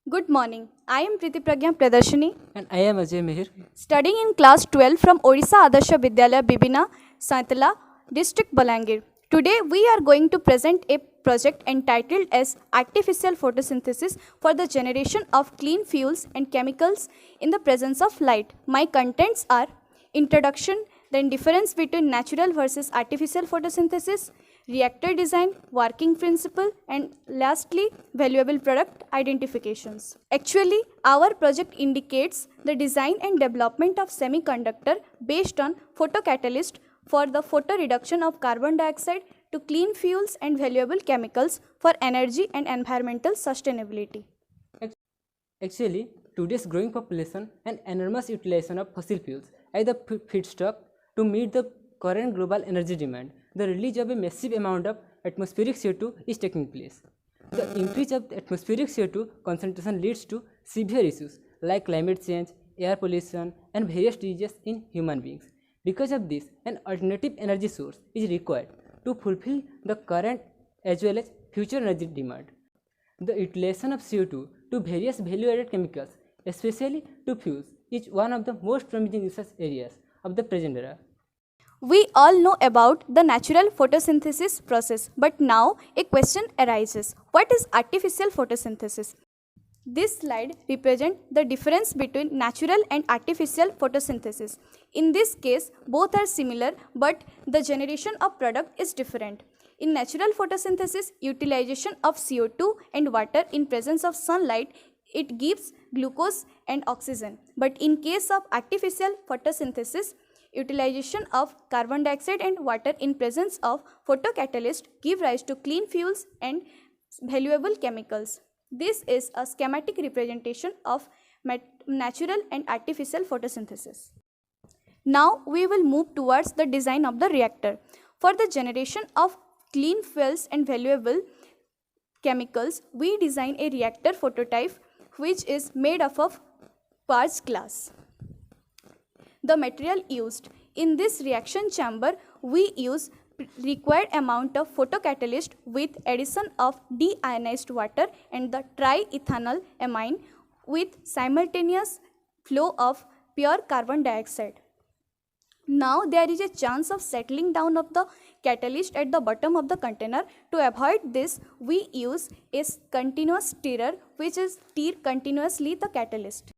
Good morning. I am Priti Pragya Pradarshini, And I am Ajay Mehir. studying in class 12 from Odisha Adarsha Vidyalaya Bibina, Saitala, district Balangir. Today we are going to present a project entitled as Artificial Photosynthesis for the Generation of Clean Fuels and Chemicals in the Presence of Light. My contents are introduction, then difference between natural versus artificial photosynthesis, reactor design, working principle, and lastly, valuable product identifications. Actually, our project indicates the design and development of semiconductor based on photocatalyst for the photo reduction of carbon dioxide to clean fuels and valuable chemicals for energy and environmental sustainability. Actually, today's growing population and enormous utilization of fossil fuels as the feedstock to meet the current global energy demand, the release of a massive amount of atmospheric CO2 is taking place. The increase of the atmospheric CO2 concentration leads to severe issues like climate change, air pollution, and various diseases in human beings. Because of this, an alternative energy source is required to fulfill the current as well as future energy demand. The utilization of CO2 to various value-added chemicals, especially to fuels, is one of the most promising research areas of the present era. We all know about the natural photosynthesis process, but now a question arises. What is artificial photosynthesis? This slide represents the difference between natural and artificial photosynthesis. In this case, both are similar, but the generation of product is different. In natural photosynthesis, utilization of CO2 and water in presence of sunlight, it gives glucose and oxygen. But in case of artificial photosynthesis, utilization of carbon dioxide and water in presence of photocatalyst give rise to clean fuels and valuable chemicals. This is a schematic representation of natural and artificial photosynthesis. Now we will move towards the design of the reactor. For the generation of clean fuels and valuable chemicals, we design a reactor prototype which is made up of quartz glass. The material used in this reaction chamber, we use required amount of photocatalyst with addition of deionized water and the triethanol amine with simultaneous flow of pure carbon dioxide. Now there is a chance of settling down of the catalyst at the bottom of the container. To avoid this, we use a continuous stirrer which is stir continuously the catalyst.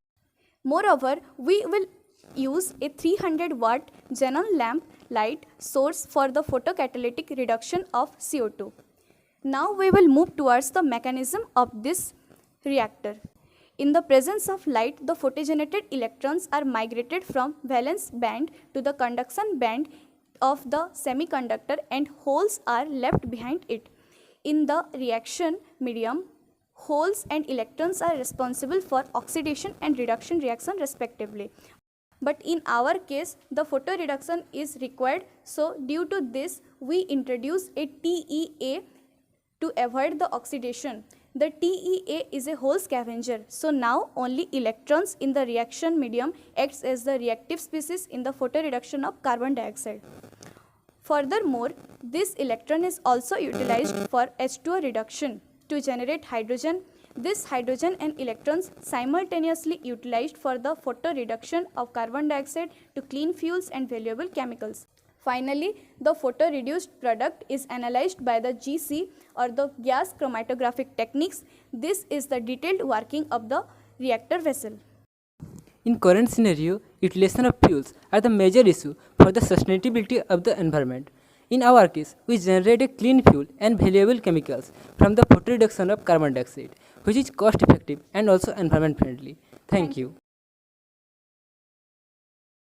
Moreover, we will use a 300 watt xenon lamp light source for the photocatalytic reduction of CO2. Now we will move towards the mechanism of this reactor. In the presence of light, the photogenerated electrons are migrated from valence band to the conduction band of the semiconductor and holes are left behind it. In the reaction medium, holes and electrons are responsible for oxidation and reduction reaction respectively. But in our case, the photo reduction is required. So due to this, we introduce a TEA to avoid the oxidation. The TEA is a hole scavenger. So now only electrons in the reaction medium acts as the reactive species in the photo reduction of carbon dioxide. Furthermore, this electron is also utilized for H2O reduction to generate hydrogen. This hydrogen and electrons simultaneously utilized for the photo reduction of carbon dioxide to clean fuels and valuable chemicals. Finally, the photo reduced product is analyzed by the GC or the gas chromatographic techniques. This is the detailed working of the reactor vessel. In current scenario, utilization of fuels are the major issue for the sustainability of the environment. In our case, we generate a clean fuel and valuable chemicals from the photo reduction of carbon dioxide, which is cost effective and also environment friendly. Thank you.